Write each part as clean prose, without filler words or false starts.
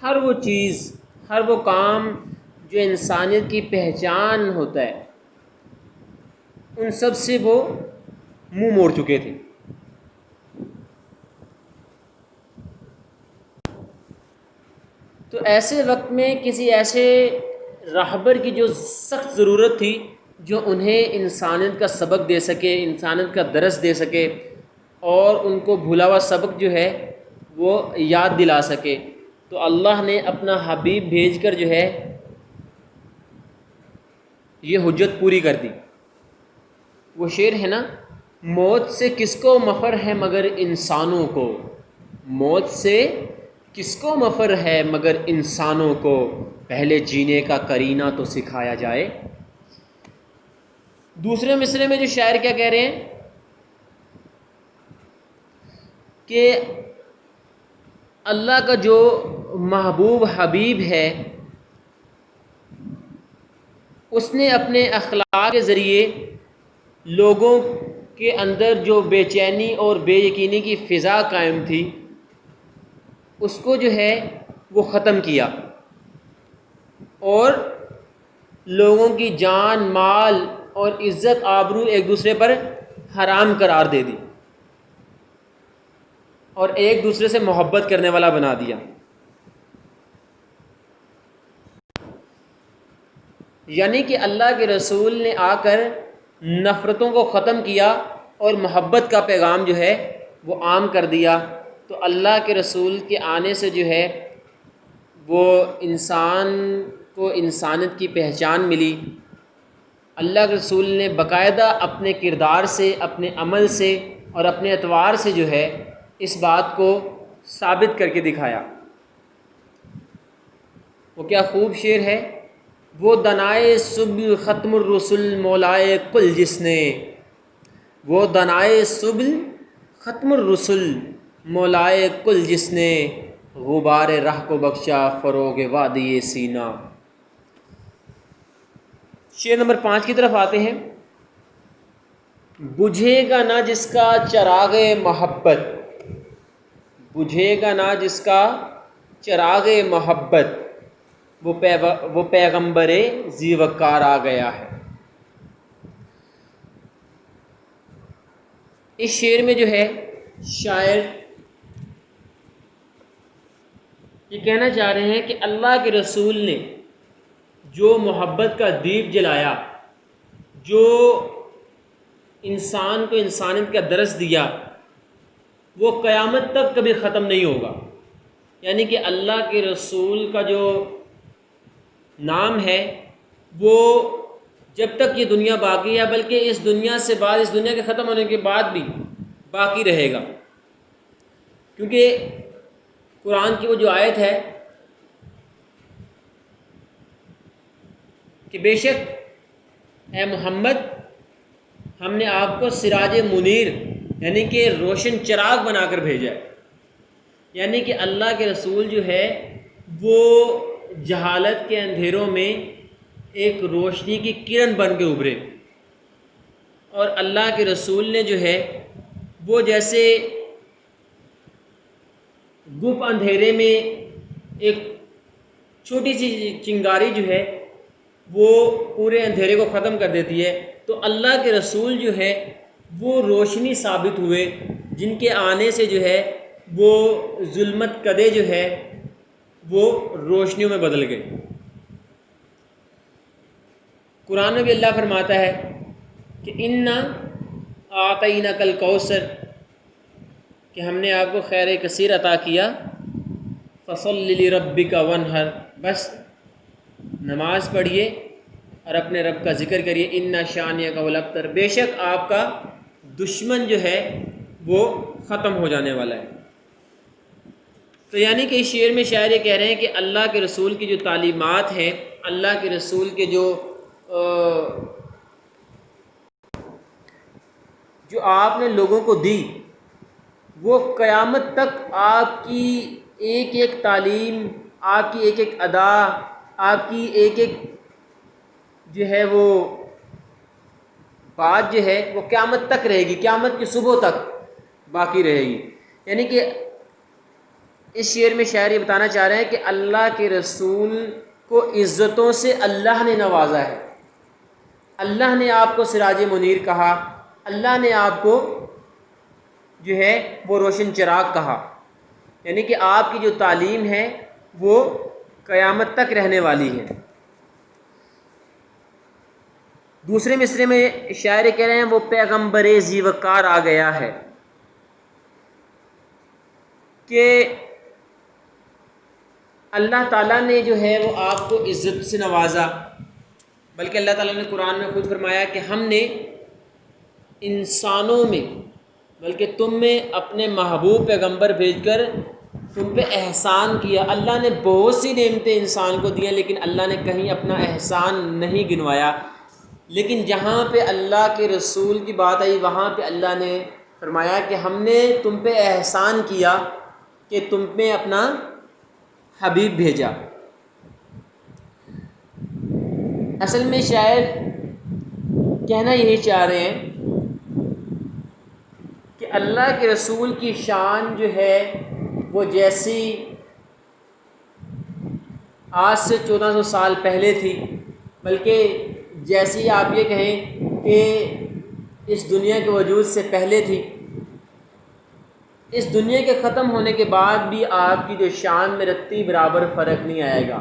ہر وہ چیز، ہر وہ کام جو انسانیت کی پہچان ہوتا ہے، ان سب سے وہ منہ موڑ چکے تھے۔ تو ایسے وقت میں کسی ایسے راہبر کی جو سخت ضرورت تھی جو انہیں انسانیت کا سبق دے سکے، انسانیت کا درس دے سکے، اور ان کو بھولا ہوا سبق جو ہے وہ یاد دلا سکے، تو اللہ نے اپنا حبیب بھیج کر جو ہے یہ حجت پوری کر دی۔ وہ شعر ہے نا، موت سے کس کو مفر ہے مگر انسانوں کو، موت سے کس کو مفر ہے مگر انسانوں کو، پہلے جینے کا کرینہ تو سکھایا جائے۔ دوسرے مصرعے میں جو شاعر کیا کہہ رہے ہیں کہ اللہ کا جو محبوب حبیب ہے اس نے اپنے اخلاق کے ذریعے لوگوں کے اندر جو بے چینی اور بے یقینی کی فضا قائم تھی اس کو جو ہے وہ ختم کیا، اور لوگوں کی جان، مال اور عزت آبرو ایک دوسرے پر حرام قرار دے دی، اور ایک دوسرے سے محبت کرنے والا بنا دیا۔ یعنی کہ اللہ کے رسول نے آ کر نفرتوں کو ختم کیا اور محبت کا پیغام جو ہے وہ عام کر دیا۔ تو اللہ کے رسول کے آنے سے جو ہے وہ انسان کو انسانیت کی پہچان ملی۔ اللہ کے رسول نے باقاعدہ اپنے کردار سے، اپنے عمل سے اور اپنے اطوار سے جو ہے اس بات کو ثابت کر کے دکھایا۔ وہ کیا خوب شعر ہے، وہ دنائے سبل ختم الرسل مولائے کل جس نے، وہ دنائے سبل ختم الرسل مولائے کل جس نے، غبار رہ کو بخشا فروغ وادی سینا۔ شعر نمبر 5 کی طرف آتے ہیں۔ بجھے گا نہ جس کا چراغ محبت، بجھے گا نہ جس کا چراغ محبت، وہ پیغمبر ذی وقار آ گیا ہے۔ اس شعر میں جو ہے شاعر یہ کہنا چاہ رہے ہیں کہ اللہ کے رسول نے جو محبت کا دیپ جلایا، جو انسان کو انسانیت کا درس دیا، وہ قیامت تک کبھی ختم نہیں ہوگا۔ یعنی کہ اللہ کے رسول کا جو نام ہے وہ جب تک یہ دنیا باقی ہے، بلکہ اس دنیا سے بعد، اس دنیا کے ختم ہونے کے بعد بھی باقی رہے گا، کیونکہ قرآن کی وہ جو آیت ہے کہ بے شک اے محمد ہم نے آپ کو سراج منیر یعنی کہ روشن چراغ بنا کر بھیجا ہے۔ یعنی کہ اللہ کے رسول جو ہے وہ جہالت کے اندھیروں میں ایک روشنی کی کرن بن کے ابھرے، اور اللہ کے رسول نے جو ہے وہ جیسے گپ اندھیرے میں ایک چھوٹی سی چنگاری جو ہے وہ پورے اندھیرے کو ختم کر دیتی ہے، تو اللہ کے رسول جو ہے وہ روشنی ثابت ہوئے جن کے آنے سے جو ہے وہ ظلمت کدے جو ہے وہ روشنیوں میں بدل گئے۔ قرآن میں بھی اللہ فرماتا ہے کہ انا اعطیناک الکوثر، کہ ہم نے آپ کو خیر کثیر عطا کیا، فصلی لربک وانحر، بس نماز پڑھیے اور اپنے رب کا ذکر کریے، انا شانئک هو الابتر، بے شک آپ کا دشمن جو ہے وہ ختم ہو جانے والا ہے۔ تو یعنی کہ اس شعر میں شاعر یہ کہہ رہے ہیں کہ اللہ کے رسول کی جو تعلیمات ہیں، اللہ کے رسول کے جو آپ نے لوگوں کو دی، وہ قیامت تک آپ کی ایک ایک تعلیم، آپ کی ایک ایک ادا، آپ کی ایک ایک جو ہے وہ بات جو ہے وہ قیامت تک رہے گی، قیامت کی صبح تک باقی رہے گی۔ یعنی کہ اس شعر میں شاعر یہ بتانا چاہ رہے ہیں کہ اللہ کے رسول کو عزتوں سے اللہ نے نوازا ہے، اللہ نے آپ کو سراج منیر کہا، اللہ نے آپ کو جو ہے وہ روشن چراغ کہا، یعنی کہ آپ کی جو تعلیم ہے وہ قیامت تک رہنے والی ہے۔ دوسرے مصرے میں شاعر کہہ رہے ہیں وہ پیغمبر ذی وقار آ گیا ہے، کہ اللہ تعالیٰ نے جو ہے وہ آپ کو عزت سے نوازا، بلکہ اللہ تعالیٰ نے قرآن میں خود فرمایا کہ ہم نے انسانوں میں بلکہ تم میں اپنے محبوب پیغمبر بھیج کر تم پہ احسان کیا۔ اللہ نے بہت سی نعمتیں انسان کو دی ہیں، لیکن اللہ نے کہیں اپنا احسان نہیں گنوایا، لیکن جہاں پہ اللہ کے رسول کی بات آئی وہاں پہ اللہ نے فرمایا کہ ہم نے تم پہ احسان کیا کہ تم پہ اپنا حبیب بھیجا۔ اصل میں شاعر کہنا یہی چاہ رہے ہیں کہ اللہ کے رسول کی شان جو ہے وہ جیسی آج سے 1400 سال پہلے تھی، بلکہ جیسی آپ یہ کہیں کہ اس دنیا کے وجود سے پہلے تھی، اس دنیا کے ختم ہونے کے بعد بھی آپ کی جو شان میں رتی برابر فرق نہیں آئے گا۔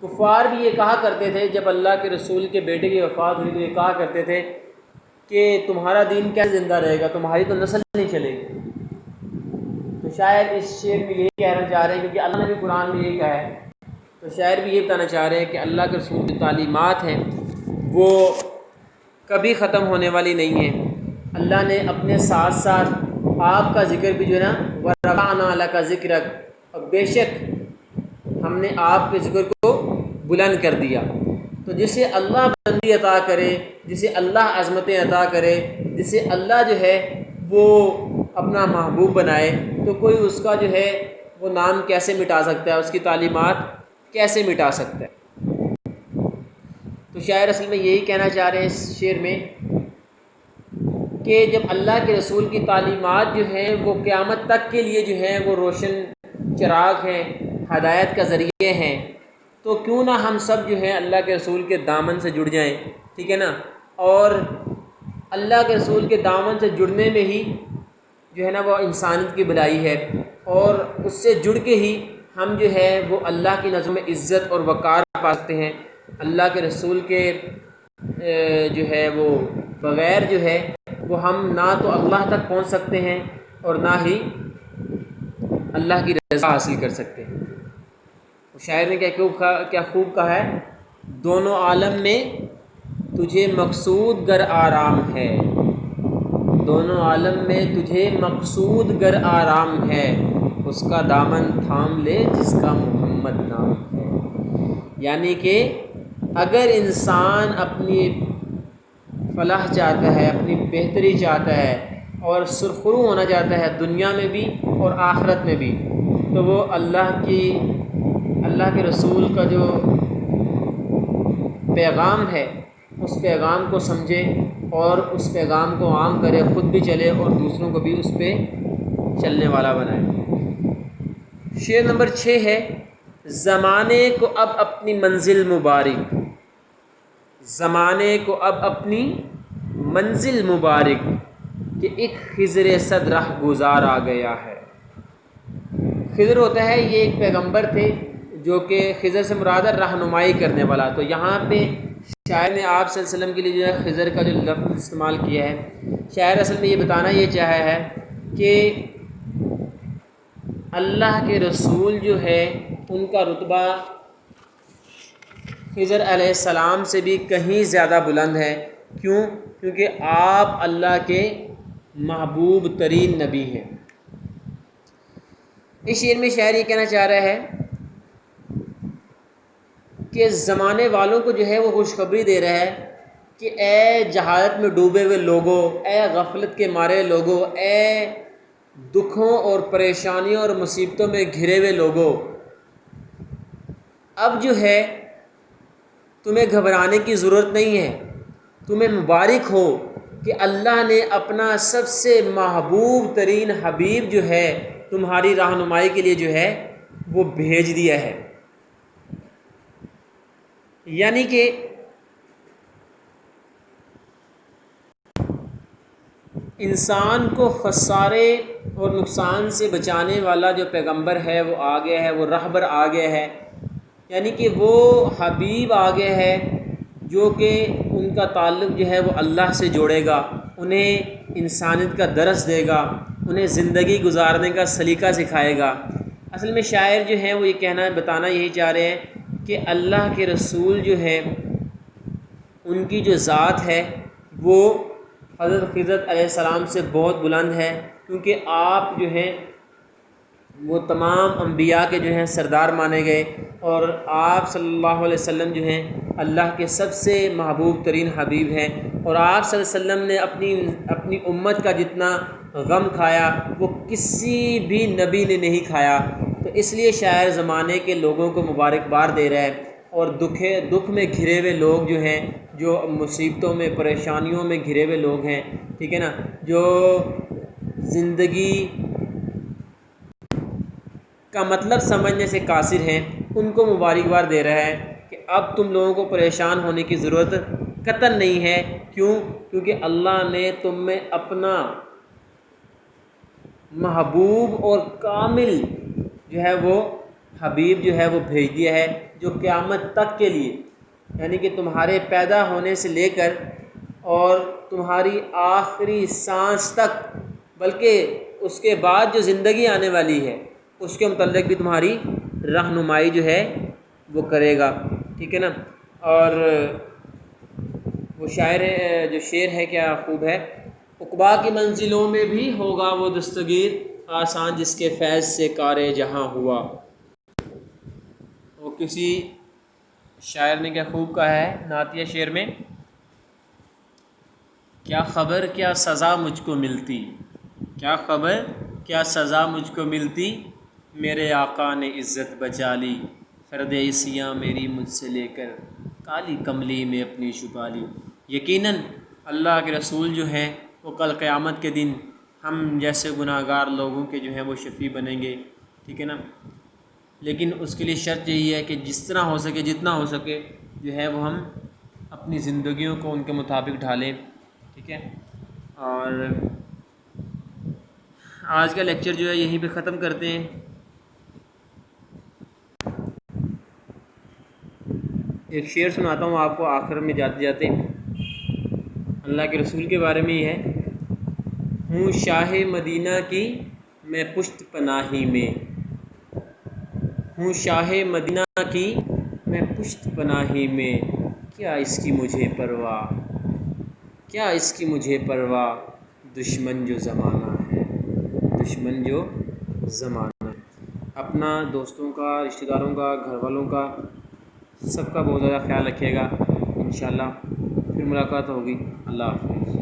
کفار بھی یہ کہا کرتے تھے جب اللہ کے رسول کے بیٹے کی وفات ہوئی تو یہ کہا کرتے تھے کہ تمہارا دین کیسے زندہ رہے گا، تمہاری تو نسل نہیں چلے گی۔ تو شاید اس شعر میں یہی کہنا چاہ رہے ہیں، کیونکہ اللہ نے بھی قرآن میں یہی کہا ہے، تو شاعر بھی یہ بتانا چاہ رہے ہیں کہ اللہ کے رسول کی تعلیمات ہیں وہ کبھی ختم ہونے والی نہیں ہیں۔ اللہ نے اپنے ساتھ ساتھ آپ کا ذکر بھی جو ہے نا وَرَفَعْنَا لَكَ ذِكْرَكَ، اور بے شک ہم نے آپ کے ذکر کو بلند کر دیا۔ تو جسے اللہ بلندی عطا کرے، جسے اللہ عظمتیں عطا کرے، جسے اللہ جو ہے وہ اپنا محبوب بنائے، تو کوئی اس کا جو ہے وہ نام کیسے مٹا سکتا ہے، اس کی تعلیمات کیسے مٹا سکتا ہے۔ تو شاعر اصل میں یہی کہنا چاہ رہے ہیں اس شعر میں کہ جب اللہ کے رسول کی تعلیمات جو ہیں وہ قیامت تک کے لیے جو ہیں وہ روشن چراغ ہیں، ہدایت کا ذریعے ہیں، تو کیوں نہ ہم سب جو ہیں اللہ کے رسول کے دامن سے جڑ جائیں، ٹھیک ہے نا۔ اور اللہ کے رسول کے دامن سے جڑنے میں ہی جو ہے نا وہ انسانیت کی بھلائی ہے، اور اس سے جڑ کے ہی ہم جو ہے وہ اللہ کی نظر میں عزت اور وقار پا سکتے ہیں۔ اللہ کے رسول کے جو ہے وہ بغیر جو ہے وہ ہم نہ تو اللہ تک پہنچ سکتے ہیں اور نہ ہی اللہ کی رضا حاصل کر سکتے ہیں۔ شاعر نے کیا خوب کہا ہے، دونوں عالم میں تجھے مقصود گر آرام ہے، دونوں عالم میں تجھے مقصود گر آرام ہے، اس کا دامن تھام لے جس کا محمد نام ہے۔ یعنی کہ اگر انسان اپنی فلاح چاہتا ہے، اپنی بہتری چاہتا ہے اور سرخرو ہونا چاہتا ہے دنیا میں بھی اور آخرت میں بھی، تو وہ اللہ کے رسول کا جو پیغام ہے اس پیغام کو سمجھے اور اس پیغام کو عام کرے، خود بھی چلے اور دوسروں کو بھی اس پہ چلنے والا بنائے۔ شعر نمبر 6 ہے، زمانے کو اب اپنی منزل مبارک، زمانے کو اب اپنی منزل مبارک، کہ ایک خضر صد رہ گزار آ گیا ہے۔ خضر ہوتا ہے یہ ایک پیغمبر تھے جو کہ خضر سے مراد ہے رہنمائی کرنے والا، تو یہاں پہ شاعر نے آپ صلی اللہ علیہ وسلم کے لیے جو ہے خضر کا جو لفظ استعمال کیا ہے، شاعر اصل میں یہ بتانا یہ چاہا ہے کہ اللہ کے رسول جو ہے ان کا رتبہ خضر علیہ السلام سے بھی کہیں زیادہ بلند ہے۔ کیوں؟ کیونکہ آپ اللہ کے محبوب ترین نبی ہیں۔ اس شعر میں شاعر یہ کہنا چاہ رہا ہے کہ زمانے والوں کو جو ہے وہ خوشخبری دے رہا ہے کہ اے جہالت میں ڈوبے ہوئے لوگوں، اے غفلت کے مارے لوگوں، اے دکھوں اور پریشانیوں اور مصیبتوں میں گھرے ہوئے لوگوں، اب جو ہے تمہیں گھبرانے کی ضرورت نہیں ہے، تمہیں مبارک ہو کہ اللہ نے اپنا سب سے محبوب ترین حبیب جو ہے تمہاری رہنمائی کے لیے جو ہے وہ بھیج دیا ہے۔ یعنی کہ انسان کو خسارے اور نقصان سے بچانے والا جو پیغمبر ہے وہ آ گیا ہے، وہ رہبر آ گیا ہے، یعنی کہ وہ حبیب آ گیا ہے جو کہ ان کا تعلق جو ہے وہ اللہ سے جوڑے گا، انہیں انسانیت کا درس دے گا، انہیں زندگی گزارنے کا سلیقہ سکھائے گا۔ اصل میں شاعر جو ہیں وہ یہ بتانا یہی چاہ رہے ہیں کہ اللہ کے رسول جو ہیں ان کی جو ذات ہے وہ حضرت خضر علیہ السلام سے بہت بلند ہے، کیونکہ آپ جو ہیں وہ تمام انبیاء کے جو ہیں سردار مانے گئے، اور آپ صلی اللہ علیہ وسلم جو ہیں اللہ کے سب سے محبوب ترین حبیب ہیں، اور آپ صلی اللہ علیہ وسلم نے اپنی امت کا جتنا غم کھایا وہ کسی بھی نبی نے نہیں کھایا۔ تو اس لیے شاعر زمانے کے لوگوں کو مبارکباد دے رہا ہے، اور دکھ میں گھرے ہوئے لوگ جو ہیں، جو مصیبتوں میں پریشانیوں میں گھرے ہوئے لوگ ہیں، ٹھیک ہے نا، جو زندگی کا مطلب سمجھنے سے قاصر ہیں، ان کو مبارکباد دے رہا ہے کہ اب تم لوگوں کو پریشان ہونے کی ضرورت قطعاً نہیں ہے۔ کیوں؟ کیونکہ اللہ نے تم میں اپنا محبوب اور کامل جو ہے وہ حبیب جو ہے وہ بھیج دیا ہے، جو قیامت تک کے لیے، یعنی کہ تمہارے پیدا ہونے سے لے کر اور تمہاری آخری سانس تک، بلکہ اس کے بعد جو زندگی آنے والی ہے اس کے متعلق بھی تمہاری رہنمائی جو ہے وہ کرے گا، ٹھیک ہے نا۔ اور وہ شاعر جو شعر ہے کیا خوب ہے، عقبا کی منزلوں میں بھی ہوگا وہ دستگیر، آسان جس کے فیض سے کار جہاں ہوا۔ وہ کسی شاعر نے کیا خوب کہا ہے نعتیہ شعر میں، کیا خبر کیا سزا مجھ کو ملتی، کیا خبر کیا سزا مجھ کو ملتی، میرے آقا نے عزت بچا لی، فرد عصیاں میری مجھ سے لے کر کالی کملی میں اپنی چھپا لی۔ یقیناً اللہ کے رسول جو ہیں وہ کل قیامت کے دن ہم جیسے گناہ گار لوگوں کے جو ہیں وہ شفیع بنیں گے، ٹھیک ہے نا، لیکن اس کے لیے شرط یہی ہے کہ جس طرح ہو سکے، جتنا ہو سکے جو ہے وہ ہم اپنی زندگیوں کو ان کے مطابق ڈھالیں، ٹھیک ہے۔ اور آج کا لیکچر جو ہے یہیں پہ ختم کرتے ہیں۔ ایک شعر سناتا ہوں آپ کو آخر میں جاتے جاتے، اللہ کے رسول کے بارے میں ہی ہے، ہوں شاہ مدینہ کی میں پشت پناہی میں، ہوں شاہ مدینہ کی میں پشت پناہی میں، کیا اس کی مجھے پرواہ، کیا اس کی مجھے پرواہ، دشمن جو زمانہ ہے، دشمن جو زمانہ ہے۔ اپنا، دوستوں کا، رشتہ داروں کا، گھر والوں کا، سب کا بہت زیادہ خیال رکھیے گا۔ انشاءاللہ پھر ملاقات ہوگی۔ اللہ حافظ۔